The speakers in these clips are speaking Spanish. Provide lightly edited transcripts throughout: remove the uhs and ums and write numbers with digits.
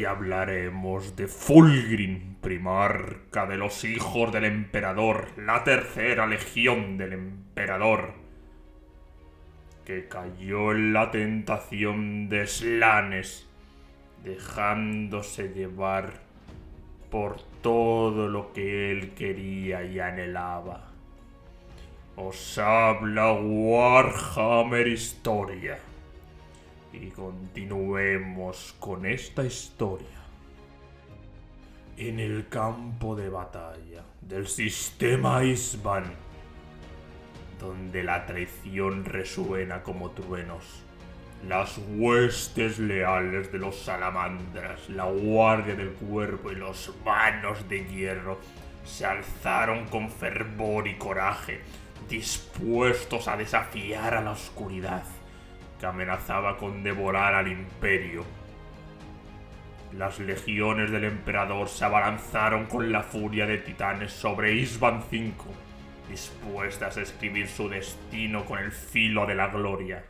Hoy hablaremos de Fulgrim, primarca de los hijos del emperador, la tercera legión del emperador, que cayó en la tentación de Slanes, dejándose llevar por todo lo que él quería y anhelaba. Os habla Warhammer Historia. Y continuemos con esta historia. En el campo de batalla del sistema Isban, donde la traición resuena como truenos, las huestes leales de los salamandras, la guardia del cuerpo y los manos de hierro se alzaron con fervor y coraje, dispuestos a desafiar a la oscuridad que amenazaba con devorar al imperio. Las legiones del emperador se abalanzaron con la furia de titanes sobre Isban V, dispuestas a escribir su destino con el filo de la gloria.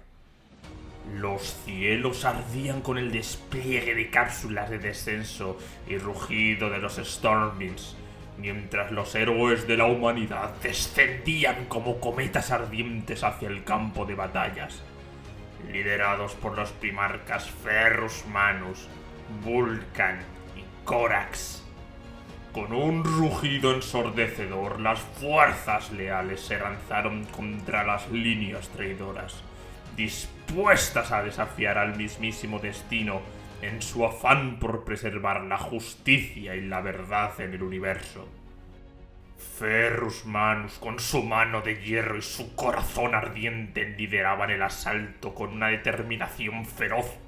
Los cielos ardían con el despliegue de cápsulas de descenso y rugido de los Stormwinds, mientras los héroes de la humanidad descendían como cometas ardientes hacia el campo de batallas, liderados por los primarcas Ferrus Manus, Vulcan y Corax. Con un rugido ensordecedor, las fuerzas leales se lanzaron contra las líneas traidoras, dispuestas a desafiar al mismísimo destino en su afán por preservar la justicia y la verdad en el universo. Ferrus Manus, con su mano de hierro y su corazón ardiente, lideraban el asalto con una determinación feroz,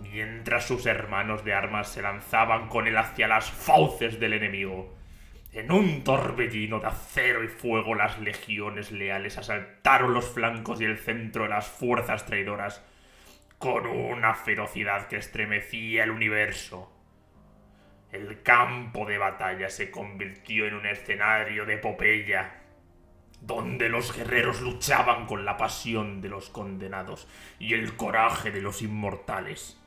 mientras sus hermanos de armas se lanzaban con él hacia las fauces del enemigo. En un torbellino de acero y fuego, las legiones leales asaltaron los flancos y el centro de las fuerzas traidoras con una ferocidad que estremecía el universo. El campo de batalla se convirtió en un escenario de epopeya, donde los guerreros luchaban con la pasión de los condenados y el coraje de los inmortales.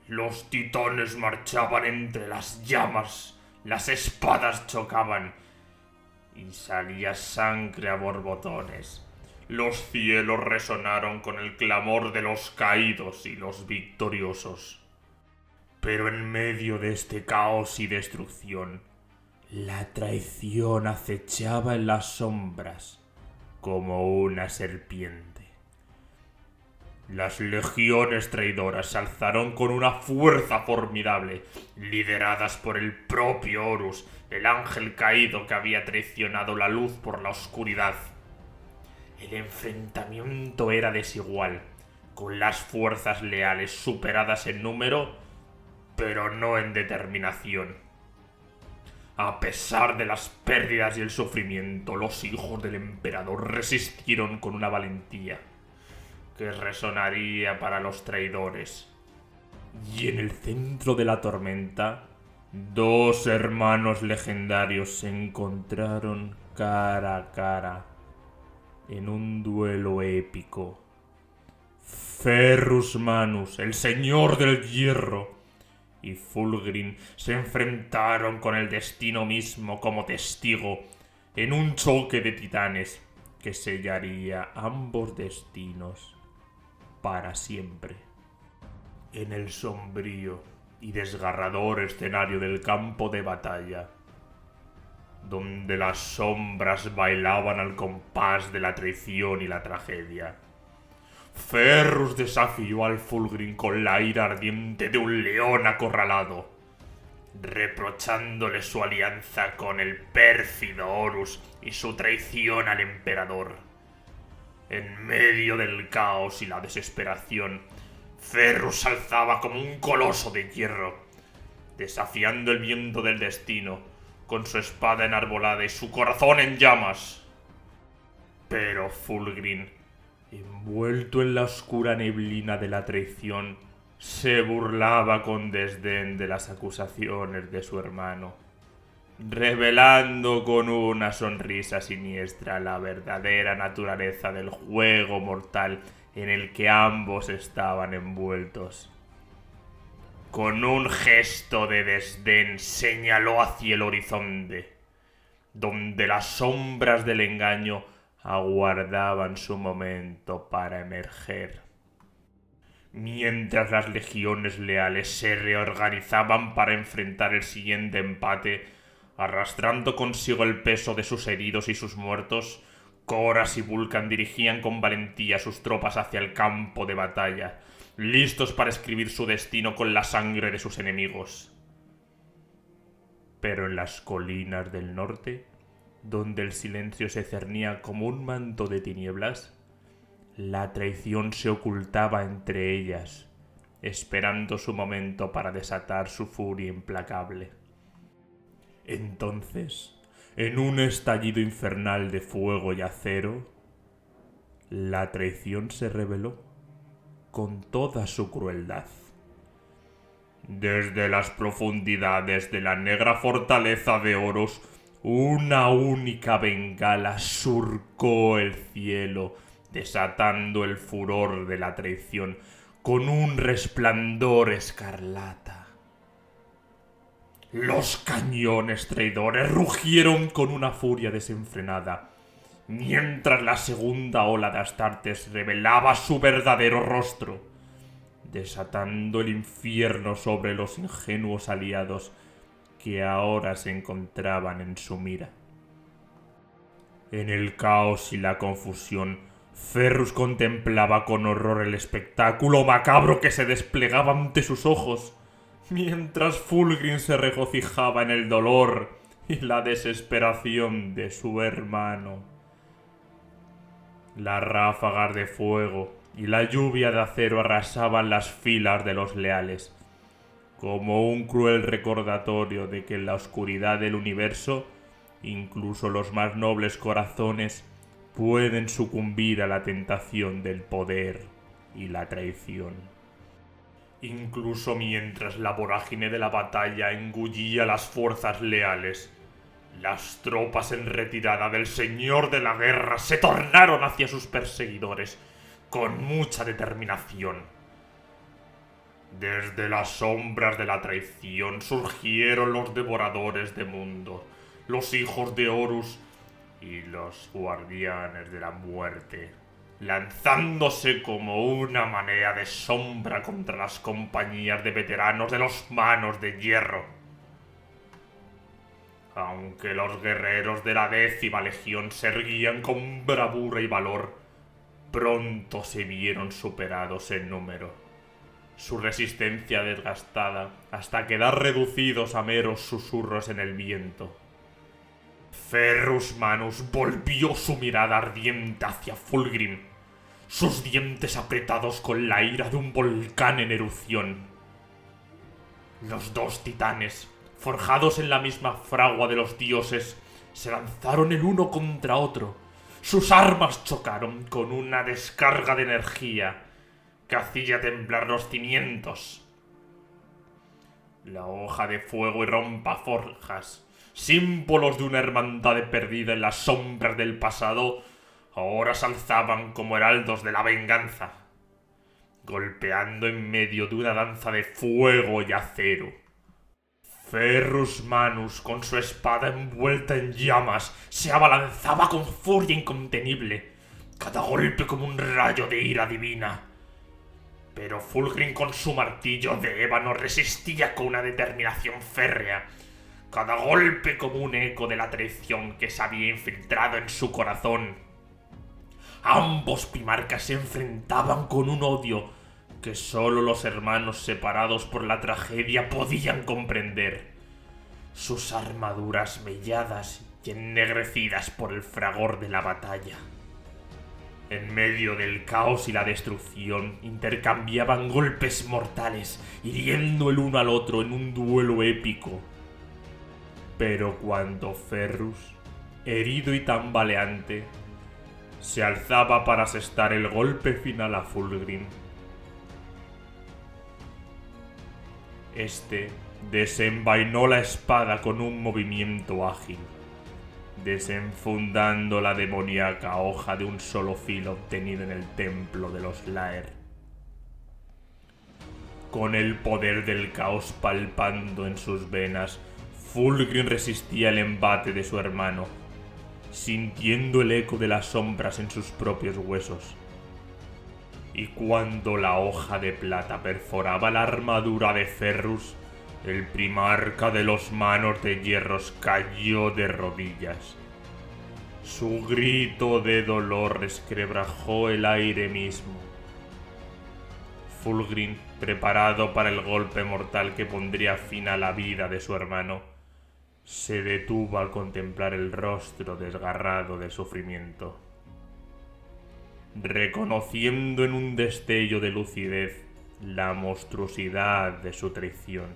Los titanes marchaban entre las llamas, las espadas chocaban y salía sangre a borbotones. Los cielos resonaron con el clamor de los caídos y los victoriosos. Pero en medio de este caos y destrucción, la traición acechaba en las sombras como una serpiente. Las legiones traidoras se alzaron con una fuerza formidable, lideradas por el propio Horus, el ángel caído que había traicionado la luz por la oscuridad. El enfrentamiento era desigual, con las fuerzas leales superadas en número, pero no en determinación. A pesar de las pérdidas y el sufrimiento, los hijos del emperador resistieron con una valentía que resonaría para los traidores. Y en el centro de la tormenta, dos hermanos legendarios se encontraron cara a cara en un duelo épico. Ferrus Manus, el señor del hierro, y Fulgrim se enfrentaron con el destino mismo como testigo en un choque de titanes que sellaría ambos destinos para siempre. En el sombrío y desgarrador escenario del campo de batalla, donde las sombras bailaban al compás de la traición y la tragedia, Ferrus desafió al Fulgrim con la ira ardiente de un león acorralado, reprochándole su alianza con el pérfido Horus y su traición al emperador. En medio del caos y la desesperación, Ferrus se alzaba como un coloso de hierro, desafiando el viento del destino, con su espada enarbolada y su corazón en llamas. Pero Fulgrim, envuelto en la oscura neblina de la traición, se burlaba con desdén de las acusaciones de su hermano, revelando con una sonrisa siniestra la verdadera naturaleza del juego mortal en el que ambos estaban envueltos. Con un gesto de desdén señaló hacia el horizonte, donde las sombras del engaño aguardaban su momento para emerger. Mientras las legiones leales se reorganizaban para enfrentar el siguiente empate, arrastrando consigo el peso de sus heridos y sus muertos, Koras y Vulcan dirigían con valentía sus tropas hacia el campo de batalla, listos para escribir su destino con la sangre de sus enemigos. Pero en las colinas del norte, donde el silencio se cernía como un manto de tinieblas, la traición se ocultaba entre ellas, esperando su momento para desatar su furia implacable. Entonces, en un estallido infernal de fuego y acero, la traición se reveló con toda su crueldad. Desde las profundidades de la negra fortaleza de Horus, una única bengala surcó el cielo, desatando el furor de la traición con un resplandor escarlata. Los cañones traidores rugieron con una furia desenfrenada, mientras la segunda ola de Astartes revelaba su verdadero rostro, desatando el infierno sobre los ingenuos aliados que ahora se encontraban en su mira. En el caos y la confusión, Ferrus contemplaba con horror el espectáculo macabro que se desplegaba ante sus ojos, mientras Fulgrim se regocijaba en el dolor y la desesperación de su hermano. Las ráfagas de fuego y la lluvia de acero arrasaban las filas de los leales, como un cruel recordatorio de que en la oscuridad del universo, incluso los más nobles corazones pueden sucumbir a la tentación del poder y la traición. Incluso mientras la vorágine de la batalla engullía las fuerzas leales, las tropas en retirada del señor de la guerra se tornaron hacia sus perseguidores con mucha determinación. Desde las sombras de la traición surgieron los devoradores de mundo, los hijos de Horus y los guardianes de la muerte, lanzándose como una marea de sombra contra las compañías de veteranos de los manos de hierro. Aunque los guerreros de la 10ª Legión se erguían con bravura y valor, pronto se vieron superados en número, su resistencia desgastada hasta quedar reducidos a meros susurros en el viento. Ferrus Manus volvió su mirada ardiente hacia Fulgrim, sus dientes apretados con la ira de un volcán en erupción. Los dos titanes, forjados en la misma fragua de los dioses, se lanzaron el uno contra otro. Sus armas chocaron con una descarga de energía que hacía temblar los cimientos. La hoja de fuego y rompaforjas, símbolos de una hermandad perdida en las sombras del pasado, ahora se alzaban como heraldos de la venganza, golpeando en medio de una danza de fuego y acero. Ferrus Manus, con su espada envuelta en llamas, se abalanzaba con furia incontenible, cada golpe como un rayo de ira divina. Pero Fulgrim, con su martillo de ébano, resistía con una determinación férrea, cada golpe como un eco de la traición que se había infiltrado en su corazón. Ambos primarcas se enfrentaban con un odio que solo los hermanos separados por la tragedia podían comprender. Sus armaduras melladas y ennegrecidas por el fragor de la batalla. En medio del caos y la destrucción, intercambiaban golpes mortales, hiriendo el uno al otro en un duelo épico. Pero cuando Ferrus, herido y tambaleante, se alzaba para asestar el golpe final a Fulgrim, este desenvainó la espada con un movimiento ágil, desenfundando la demoníaca hoja de un solo filo obtenida en el templo de los Laer. Con el poder del caos palpando en sus venas, Fulgrim resistía el embate de su hermano, sintiendo el eco de las sombras en sus propios huesos. Y cuando la hoja de plata perforaba la armadura de Ferrus, el primarca de los manos de hierros cayó de rodillas. Su grito de dolor resquebrajó el aire mismo. Fulgrim, preparado para el golpe mortal que pondría fin a la vida de su hermano, se detuvo al contemplar el rostro desgarrado de sufrimiento. Reconociendo en un destello de lucidez la monstruosidad de su traición.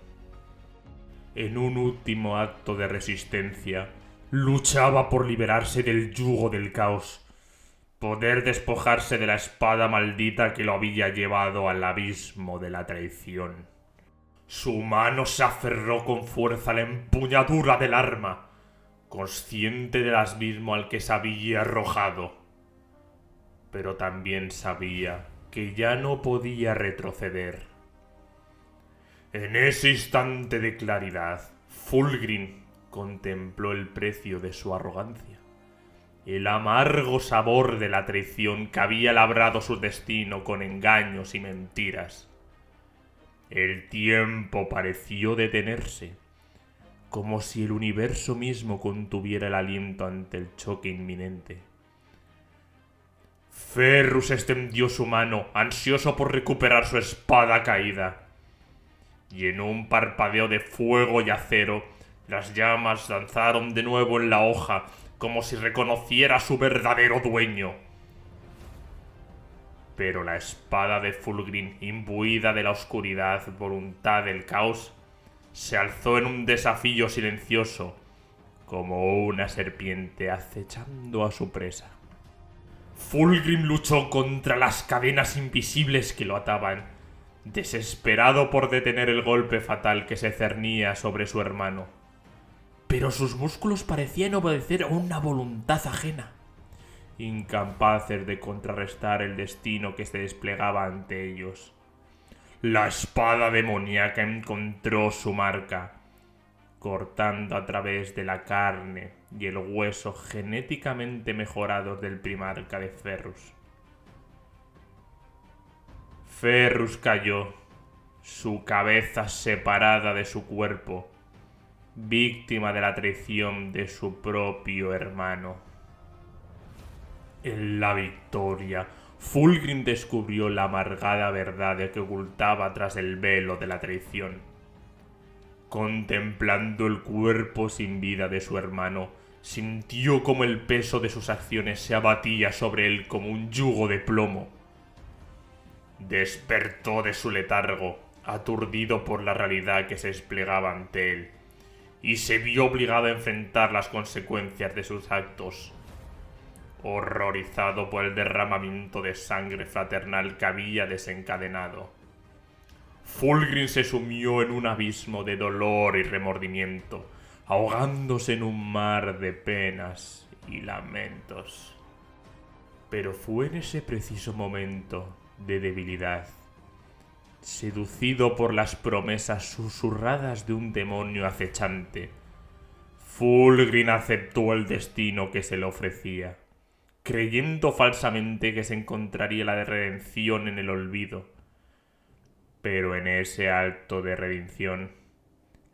En un último acto de resistencia, luchaba por liberarse del yugo del caos, poder despojarse de la espada maldita que lo había llevado al abismo de la traición. Su mano se aferró con fuerza a la empuñadura del arma, consciente del abismo al que se había arrojado. Pero también sabía que ya no podía retroceder. En ese instante de claridad, Fulgrim contempló el precio de su arrogancia, el amargo sabor de la traición que había labrado su destino con engaños y mentiras. El tiempo pareció detenerse, como si el universo mismo contuviera el aliento ante el choque inminente. Ferrus extendió su mano, ansioso por recuperar su espada caída, y en un parpadeo de fuego y acero, las llamas danzaron de nuevo en la hoja, como si reconociera a su verdadero dueño. Pero la espada de Fulgrim, imbuida de la oscuridad, voluntad del caos, se alzó en un desafío silencioso, como una serpiente acechando a su presa. Fulgrim luchó contra las cadenas invisibles que lo ataban, desesperado por detener el golpe fatal que se cernía sobre su hermano. Pero sus músculos parecían obedecer a una voluntad ajena, incapaces de contrarrestar el destino que se desplegaba ante ellos. La espada demoníaca encontró su marca, cortando a través de la carne y el hueso genéticamente mejorados del primarca de Ferrus. Ferrus cayó, su cabeza separada de su cuerpo, víctima de la traición de su propio hermano. En la victoria, Fulgrim descubrió la amargada verdad que ocultaba tras el velo de la traición. Contemplando el cuerpo sin vida de su hermano, sintió como el peso de sus acciones se abatía sobre él como un yugo de plomo. Despertó de su letargo, aturdido por la realidad que se desplegaba ante él, y se vio obligado a enfrentar las consecuencias de sus actos. Horrorizado por el derramamiento de sangre fraternal que había desencadenado, Fulgrim se sumió en un abismo de dolor y remordimiento, ahogándose en un mar de penas y lamentos. Pero fue en ese preciso momento de debilidad, seducido por las promesas susurradas de un demonio acechante, Fulgrim aceptó el destino que se le ofrecía, creyendo falsamente que se encontraría la redención en el olvido. Pero en ese acto de redención,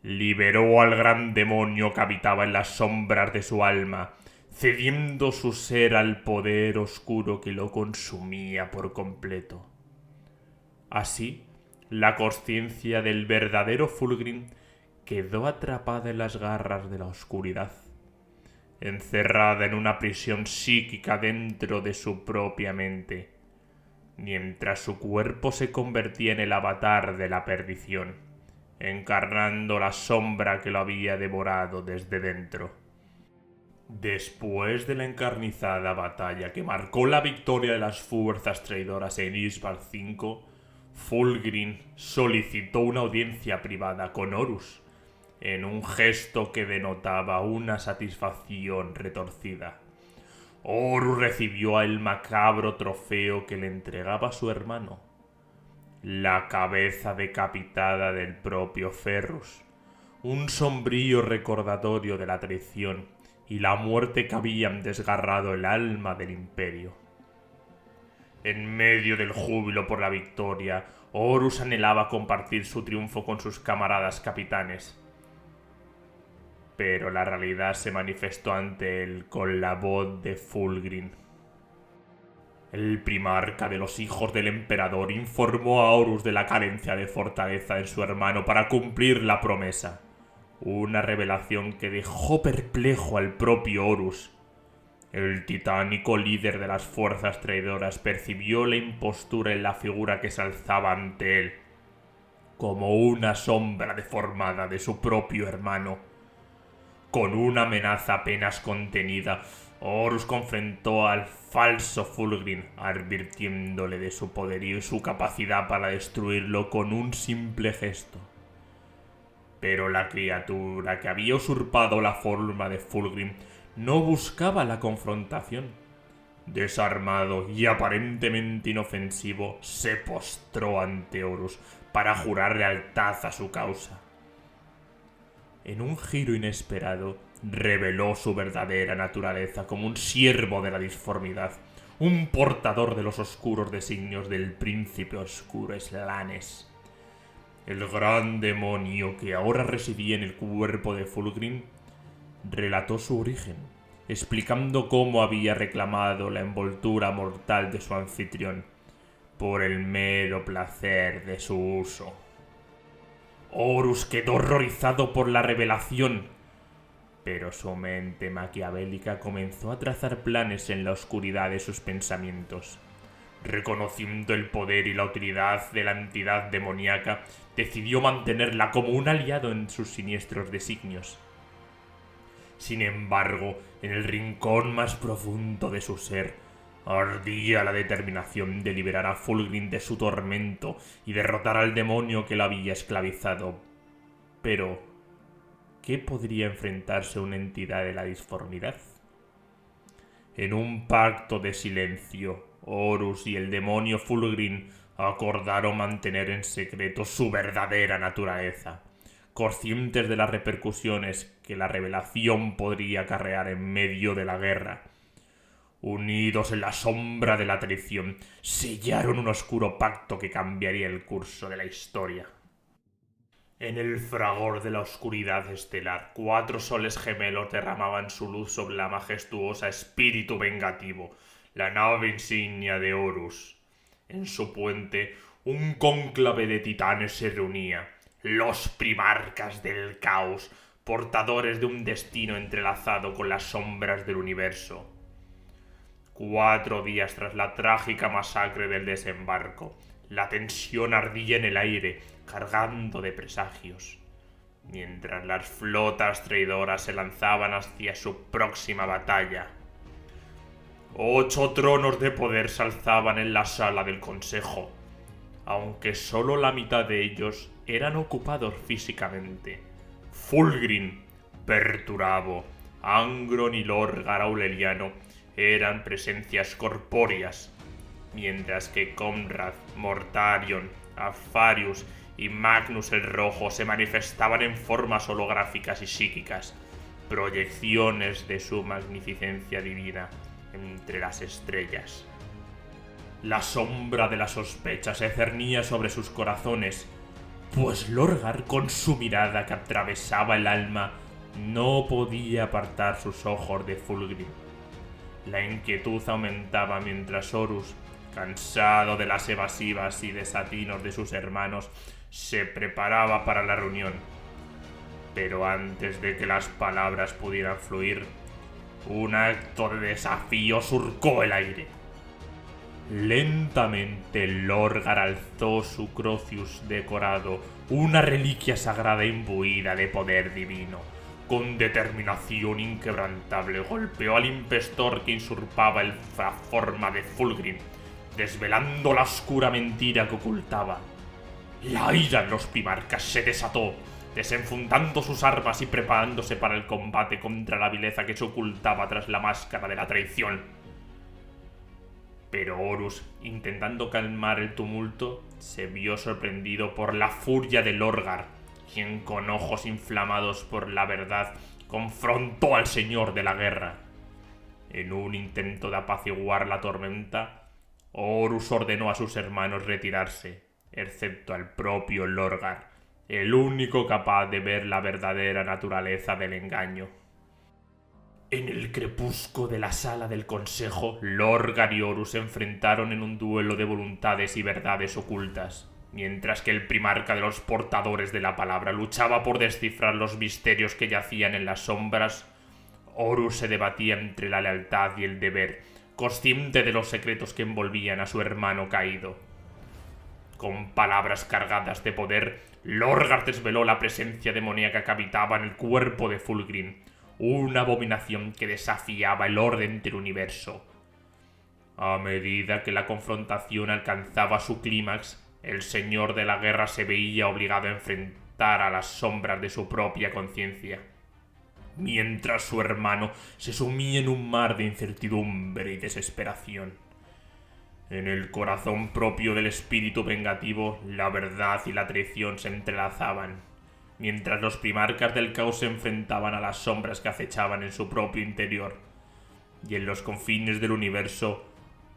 liberó al gran demonio que habitaba en las sombras de su alma, cediendo su ser al poder oscuro que lo consumía por completo. Así, la consciencia del verdadero Fulgrim quedó atrapada en las garras de la oscuridad, encerrada en una prisión psíquica dentro de su propia mente, mientras su cuerpo se convertía en el avatar de la perdición, encarnando la sombra que lo había devorado desde dentro. Después de la encarnizada batalla que marcó la victoria de las fuerzas traidoras en Ishbar V, Fulgrim solicitó una audiencia privada con Horus, en un gesto que denotaba una satisfacción retorcida. Horus recibió el macabro trofeo que le entregaba su hermano, la cabeza decapitada del propio Ferrus, un sombrío recordatorio de la traición y la muerte que habían desgarrado el alma del imperio. En medio del júbilo por la victoria, Horus anhelaba compartir su triunfo con sus camaradas capitanes. Pero la realidad se manifestó ante él con la voz de Fulgrim. El primarca de los hijos del emperador informó a Horus de la carencia de fortaleza en su hermano para cumplir la promesa. Una revelación que dejó perplejo al propio Horus. El titánico líder de las fuerzas traidoras percibió la impostura en la figura que se alzaba ante él, como una sombra deformada de su propio hermano. Con una amenaza apenas contenida, Horus confrontó al falso Fulgrim, advirtiéndole de su poderío y su capacidad para destruirlo con un simple gesto. Pero la criatura que había usurpado la forma de Fulgrim no buscaba la confrontación. Desarmado y aparentemente inofensivo, se postró ante Horus para jurar lealtad a su causa. En un giro inesperado, reveló su verdadera naturaleza como un siervo de la disformidad, un portador de los oscuros designios del príncipe oscuro Slanes. El gran demonio que ahora residía en el cuerpo de Fulgrim relató su origen, explicando cómo había reclamado la envoltura mortal de su anfitrión por el mero placer de su uso. Horus quedó horrorizado por la revelación, pero su mente maquiavélica comenzó a trazar planes en la oscuridad de sus pensamientos. Reconociendo el poder y la utilidad de la entidad demoníaca, decidió mantenerla como un aliado en sus siniestros designios. Sin embargo, en el rincón más profundo de su ser, ardía la determinación de liberar a Fulgrim de su tormento y derrotar al demonio que lo había esclavizado. Pero, ¿qué podría enfrentarse a una entidad de la disformidad? En un pacto de silencio, Horus y el demonio Fulgrim acordaron mantener en secreto su verdadera naturaleza, conscientes de las repercusiones que la revelación podría acarrear en medio de la guerra. Unidos en la sombra de la traición, sellaron un oscuro pacto que cambiaría el curso de la historia. En el fragor de la oscuridad estelar, 4 soles gemelos derramaban su luz sobre la majestuosa espíritu vengativo, la nave insignia de Horus. En su puente, un cónclave de titanes se reunía, los primarcas del caos, portadores de un destino entrelazado con las sombras del universo. 4 días tras la trágica masacre del desembarco, la tensión ardía en el aire, cargando de presagios, mientras las flotas traidoras se lanzaban hacia su próxima batalla. 8 tronos de poder se alzaban en la sala del consejo, aunque solo la mitad de ellos eran ocupados físicamente. Fulgrim, Perturabo, Angron y Lorgar Aureliano eran presencias corpóreas, mientras que Conrad, Mortarion, Alfarius y Magnus el Rojo se manifestaban en formas holográficas y psíquicas, proyecciones de su magnificencia divina entre las estrellas. La sombra de la sospecha se cernía sobre sus corazones, pues Lorgar, con su mirada que atravesaba el alma, no podía apartar sus ojos de Fulgrim. La inquietud aumentaba mientras Horus, cansado de las evasivas y desatinos de sus hermanos, se preparaba para la reunión. Pero antes de que las palabras pudieran fluir, un acto de desafío surcó el aire. Lentamente Lorgar alzó su Crocius decorado, una reliquia sagrada imbuida de poder divino. Con determinación inquebrantable golpeó al impostor que usurpaba la forma de Fulgrim, desvelando la oscura mentira que ocultaba. La ira de los primarcas se desató, desenfundando sus armas y preparándose para el combate contra la vileza que se ocultaba tras la máscara de la traición. Pero Horus, intentando calmar el tumulto, se vio sorprendido por la furia de Lorgar, quien con ojos inflamados por la verdad confrontó al señor de la guerra. En un intento de apaciguar la tormenta, Horus ordenó a sus hermanos retirarse, excepto al propio Lorgar, el único capaz de ver la verdadera naturaleza del engaño. En el crepúsculo de la sala del consejo, Lorgar y Horus se enfrentaron en un duelo de voluntades y verdades ocultas, mientras que el primarca de los portadores de la palabra luchaba por descifrar los misterios que yacían en las sombras. Horus se debatía entre la lealtad y el deber, consciente de los secretos que envolvían a su hermano caído. Con palabras cargadas de poder, Lorgar desveló la presencia demoníaca que habitaba en el cuerpo de Fulgrim, una abominación que desafiaba el orden del universo. A medida que la confrontación alcanzaba su clímax, el señor de la guerra se veía obligado a enfrentar a las sombras de su propia conciencia, mientras su hermano se sumía en un mar de incertidumbre y desesperación. En el corazón propio del espíritu vengativo, la verdad y la traición se entrelazaban, mientras los primarcas del caos se enfrentaban a las sombras que acechaban en su propio interior. Y en los confines del universo,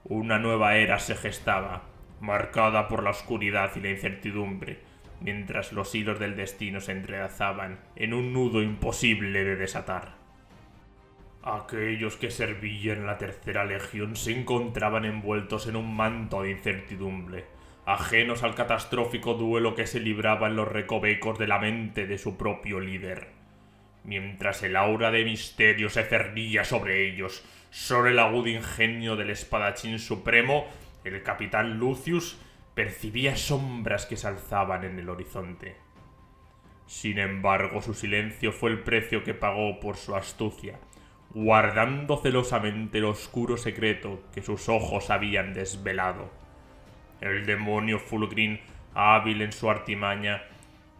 una nueva era se gestaba, marcada por la oscuridad y la incertidumbre, mientras los hilos del destino se entrelazaban en un nudo imposible de desatar. Aquellos que servían en la tercera legión se encontraban envueltos en un manto de incertidumbre, ajenos al catastrófico duelo que se libraba en los recovecos de la mente de su propio líder. Mientras el aura de misterio se cernía sobre ellos, solo el agudo ingenio del espadachín supremo, el capitán Lucius, percibía sombras que se alzaban en el horizonte. Sin embargo, su silencio fue el precio que pagó por su astucia, guardando celosamente el oscuro secreto que sus ojos habían desvelado. El demonio Fulgrim, hábil en su artimaña,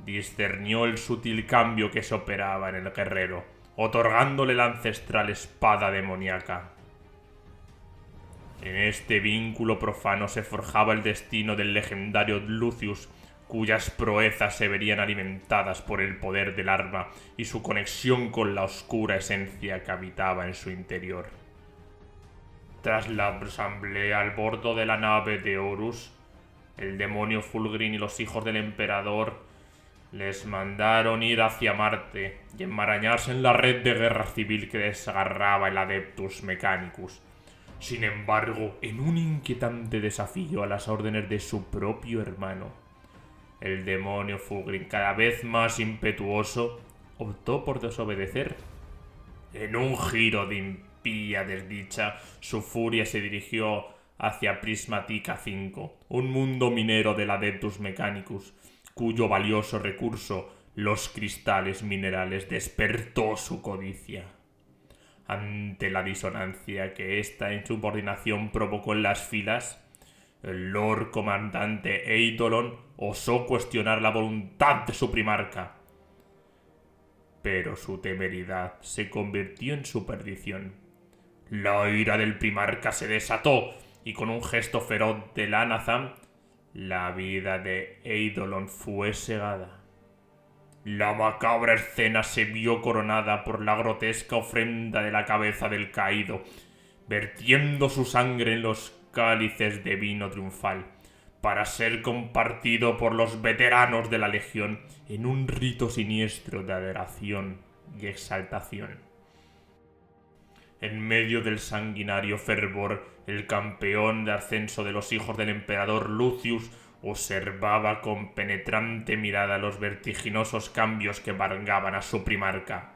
discernió el sutil cambio que se operaba en el guerrero, otorgándole la ancestral espada demoníaca. En este vínculo profano se forjaba el destino del legendario Lucius, cuyas proezas se verían alimentadas por el poder del arma y su conexión con la oscura esencia que habitaba en su interior. Tras la asamblea al bordo de la nave de Horus, el demonio Fulgrim y los hijos del emperador les mandaron ir hacia Marte y enmarañarse en la red de guerra civil que desgarraba el Adeptus Mechanicus. Sin embargo, en un inquietante desafío a las órdenes de su propio hermano, el demonio Fulgrim, cada vez más impetuoso, optó por desobedecer. En un giro de impía desdicha, su furia se dirigió hacia Prismatica 5, un mundo minero del Adeptus Mechanicus, cuyo valioso recurso, los cristales minerales, despertó su codicia. Ante la disonancia que esta insubordinación provocó en las filas, el Lord Comandante Eidolon osó cuestionar la voluntad de su primarca. Pero su temeridad se convirtió en su perdición. La ira del primarca se desató y con un gesto feroz de Lanazan, la vida de Eidolon fue segada. La macabra escena se vio coronada por la grotesca ofrenda de la cabeza del caído, vertiendo su sangre en los cálices de vino triunfal, para ser compartido por los veteranos de la Legión en un rito siniestro de adoración y exaltación. En medio del sanguinario fervor, el campeón de ascenso de los hijos del emperador Lucius observaba con penetrante mirada los vertiginosos cambios que embargaban a su primarca.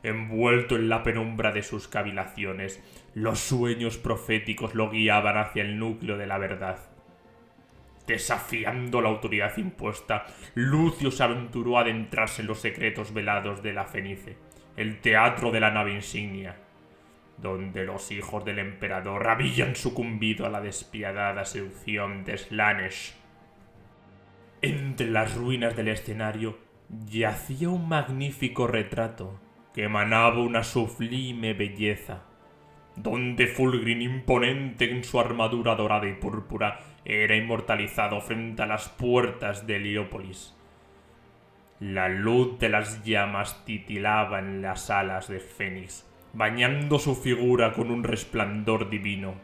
Envuelto en la penumbra de sus cavilaciones, los sueños proféticos lo guiaban hacia el núcleo de la verdad. Desafiando la autoridad impuesta, Lucius se aventuró a adentrarse en los secretos velados de la Fenice, el teatro de la nave insignia, donde los hijos del emperador habían sucumbido a la despiadada seducción de Slaanesh. Entre las ruinas del escenario yacía un magnífico retrato que emanaba una sublime belleza, donde Fulgrim, imponente en su armadura dorada y púrpura, era inmortalizado frente a las puertas de Heliópolis. La luz de las llamas titilaba en las alas de Fénix, bañando su figura con un resplandor divino.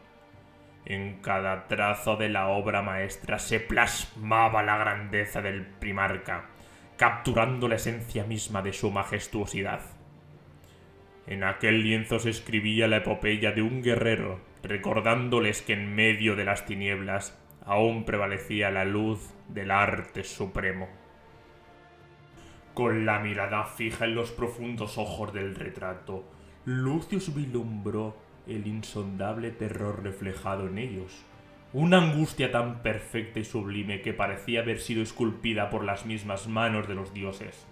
En cada trazo de la obra maestra se plasmaba la grandeza del primarca, capturando la esencia misma de su majestuosidad. En aquel lienzo se escribía la epopeya de un guerrero, recordándoles que en medio de las tinieblas aún prevalecía la luz del arte supremo. Con la mirada fija en los profundos ojos del retrato, Lucius vislumbró el insondable terror reflejado en ellos, una angustia tan perfecta y sublime que parecía haber sido esculpida por las mismas manos de los dioses.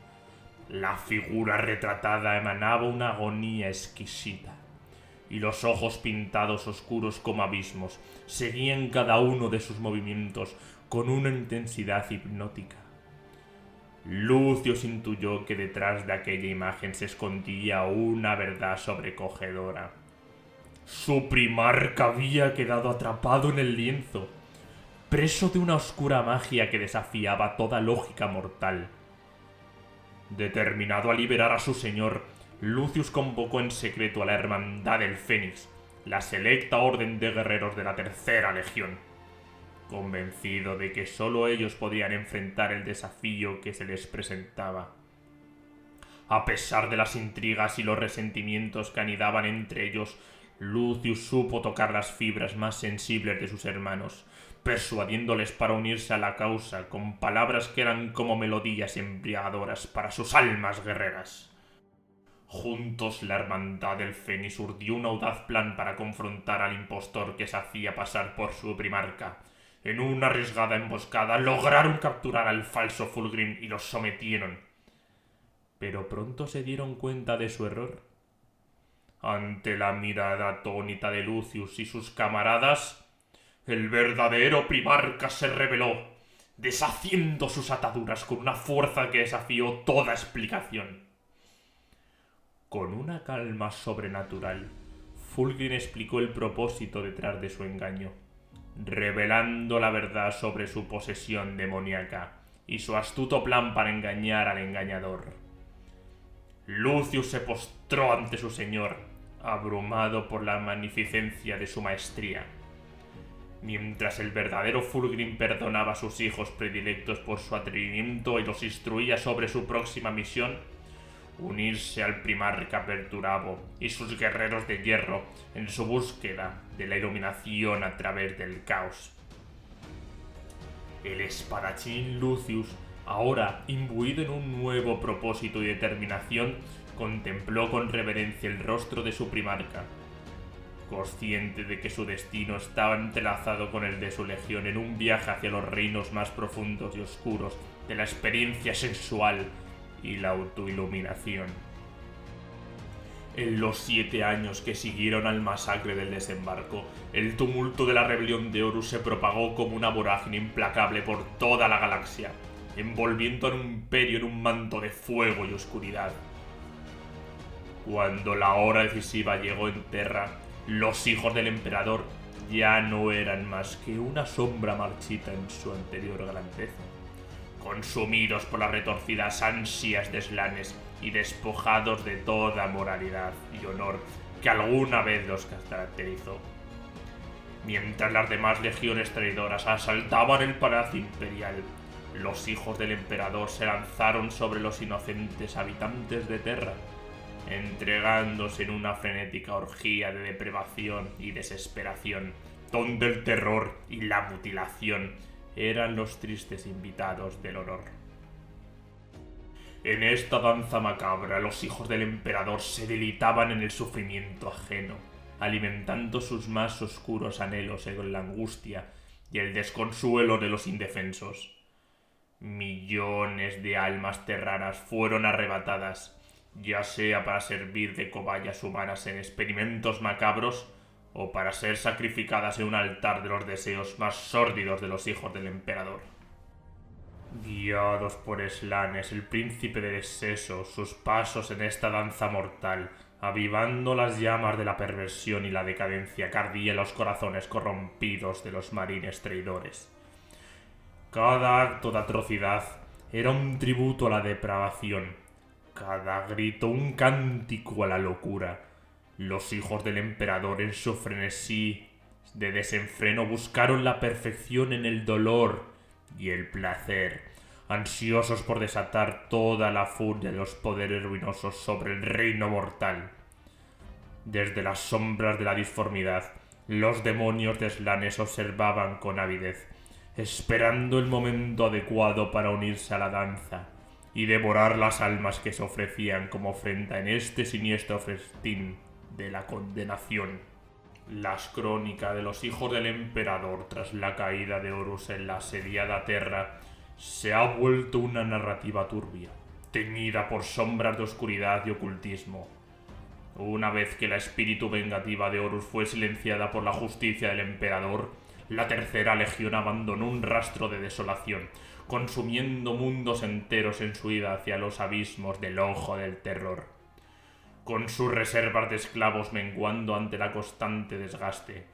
La figura retratada emanaba una agonía exquisita, y los ojos pintados oscuros como abismos seguían cada uno de sus movimientos con una intensidad hipnótica. Lucius intuyó que detrás de aquella imagen se escondía una verdad sobrecogedora. Su primarca había quedado atrapado en el lienzo, preso de una oscura magia que desafiaba toda lógica mortal. Determinado a liberar a su señor, Lucius convocó en secreto a la Hermandad del Fénix, la selecta orden de guerreros de la Tercera Legión. Convencido de que solo ellos podían enfrentar el desafío que se les presentaba. A pesar de las intrigas y los resentimientos que anidaban entre ellos, Lucius supo tocar las fibras más sensibles de sus hermanos, persuadiéndoles para unirse a la causa con palabras que eran como melodías embriagadoras para sus almas guerreras. Juntos la Hermandad del Fénix urdió un audaz plan para confrontar al impostor que se hacía pasar por su primarca. En una arriesgada emboscada lograron capturar al falso Fulgrim y los sometieron. Pero pronto se dieron cuenta de su error. Ante la mirada atónita de Lucius y sus camaradas, el verdadero primarca se rebeló, deshaciendo sus ataduras con una fuerza que desafió toda explicación. Con una calma sobrenatural, Fulgrim explicó el propósito detrás de su engaño, revelando la verdad sobre su posesión demoníaca y su astuto plan para engañar al engañador. Lucius se postró ante su señor, abrumado por la magnificencia de su maestría. Mientras el verdadero Fulgrim perdonaba a sus hijos predilectos por su atrevimiento y los instruía sobre su próxima misión, unirse al primarca Perturabo y sus guerreros de hierro en su búsqueda de la iluminación a través del caos. El espadachín Lucius, ahora imbuido en un nuevo propósito y determinación, contempló con reverencia el rostro de su primarca. Consciente de que su destino estaba entrelazado con el de su legión en un viaje hacia los reinos más profundos y oscuros de la experiencia sensual y la autoiluminación. En los 7 años que siguieron al masacre del desembarco, el tumulto de la rebelión de Horus se propagó como una vorágine implacable por toda la galaxia, envolviendo al imperio en un manto de fuego y oscuridad. Cuando la hora decisiva llegó en Terra, los hijos del emperador ya no eran más que una sombra marchita en su anterior grandeza, consumidos por las retorcidas ansias de Slanes y despojados de toda moralidad y honor que alguna vez los caracterizó. Mientras las demás legiones traidoras asaltaban el palacio imperial, los hijos del emperador se lanzaron sobre los inocentes habitantes de Terra, entregándose en una frenética orgía de depravación y desesperación, donde el terror y la mutilación eran los tristes invitados del honor. En esta danza macabra, los hijos del emperador se deleitaban en el sufrimiento ajeno, alimentando sus más oscuros anhelos en la angustia y el desconsuelo de los indefensos. Millones de almas terranas fueron arrebatadas, ya sea para servir de cobayas humanas en experimentos macabros o para ser sacrificadas en un altar de los deseos más sórdidos de los hijos del emperador. Guiados por Slanes, el príncipe del exceso, sus pasos en esta danza mortal, avivando las llamas de la perversión y la decadencia que ardía en los corazones corrompidos de los marines traidores. Cada acto de atrocidad era un tributo a la depravación, cada grito un cántico a la locura. Los hijos del emperador en su frenesí de desenfreno buscaron la perfección en el dolor y el placer, ansiosos por desatar toda la furia de los poderes ruinosos sobre el reino mortal. Desde las sombras de la disformidad, los demonios de Slanes observaban con avidez, esperando el momento adecuado para unirse a la danza y devorar las almas que se ofrecían como ofrenda en este siniestro festín de la condenación. Las crónicas de los hijos del emperador tras la caída de Horus en la asediada Terra se ha vuelto una narrativa turbia, teñida por sombras de oscuridad y ocultismo. Una vez que la espíritu vengativa de Horus fue silenciada por la justicia del emperador, la tercera legión abandonó un rastro de desolación, consumiendo mundos enteros en su ida hacia los abismos del ojo del terror. Con sus reservas de esclavos menguando ante la constante desgaste,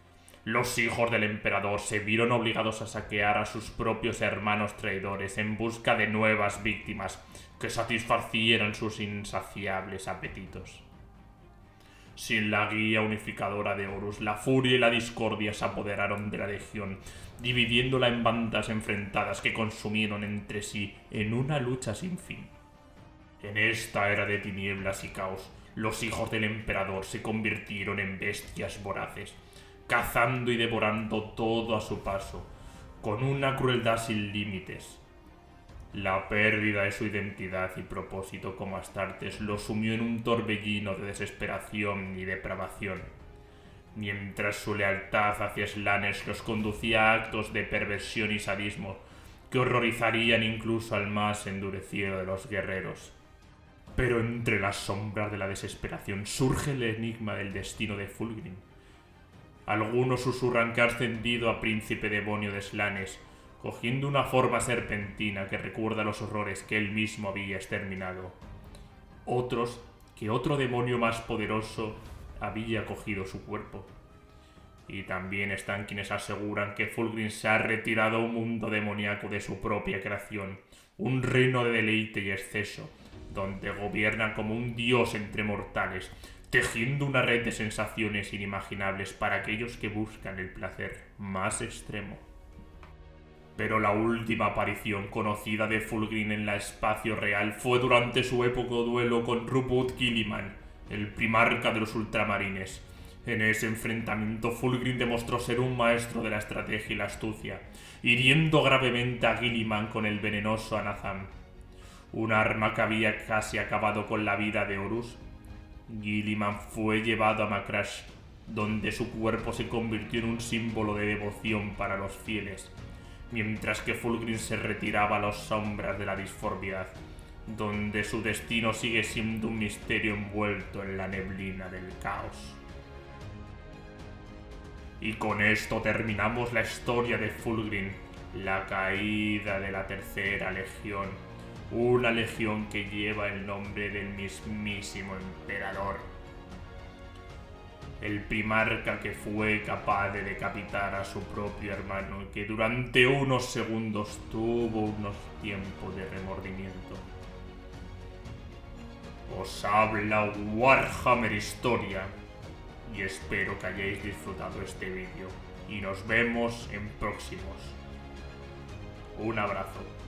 los hijos del emperador se vieron obligados a saquear a sus propios hermanos traidores en busca de nuevas víctimas que satisfacieran sus insaciables apetitos. Sin la guía unificadora de Horus, la furia y la discordia se apoderaron de la legión, dividiéndola en bandas enfrentadas que consumieron entre sí en una lucha sin fin. En esta era de tinieblas y caos, los hijos del emperador se convirtieron en bestias voraces, cazando y devorando todo a su paso, con una crueldad sin límites. La pérdida de su identidad y propósito como Astartes lo sumió en un torbellino de desesperación y depravación, mientras su lealtad hacia Slanes los conducía a actos de perversión y sadismo que horrorizarían incluso al más endurecido de los guerreros. Pero entre las sombras de la desesperación surge el enigma del destino de Fulgrim. Algunos susurran que ha ascendido a príncipe demonio de Slanes, cogiendo una forma serpentina que recuerda los horrores que él mismo había exterminado. Otros, que otro demonio más poderoso había cogido su cuerpo. Y también están quienes aseguran que Fulgrim se ha retirado a un mundo demoníaco de su propia creación, un reino de deleite y exceso, donde gobierna como un dios entre mortales, tejiendo una red de sensaciones inimaginables para aquellos que buscan el placer más extremo. Pero la última aparición conocida de Fulgrim en la espacio real fue durante su épico duelo con Ruput Guilliman, el primarca de los ultramarines. En ese enfrentamiento Fulgrim demostró ser un maestro de la estrategia y la astucia, hiriendo gravemente a Guilliman con el venenoso Anazam, un arma que había casi acabado con la vida de Horus. Guilliman fue llevado a Macrash, donde su cuerpo se convirtió en un símbolo de devoción para los fieles, mientras que Fulgrim se retiraba a las sombras de la disformidad, donde su destino sigue siendo un misterio envuelto en la neblina del caos. Y con esto terminamos la historia de Fulgrim, la caída de la tercera legión, una legión que lleva el nombre del mismísimo emperador. El primarca que fue capaz de decapitar a su propio hermano y que durante unos segundos tuvo unos tiempos de remordimiento. Os habla Warhammer Historia y espero que hayáis disfrutado este vídeo y nos vemos en próximos. Un abrazo.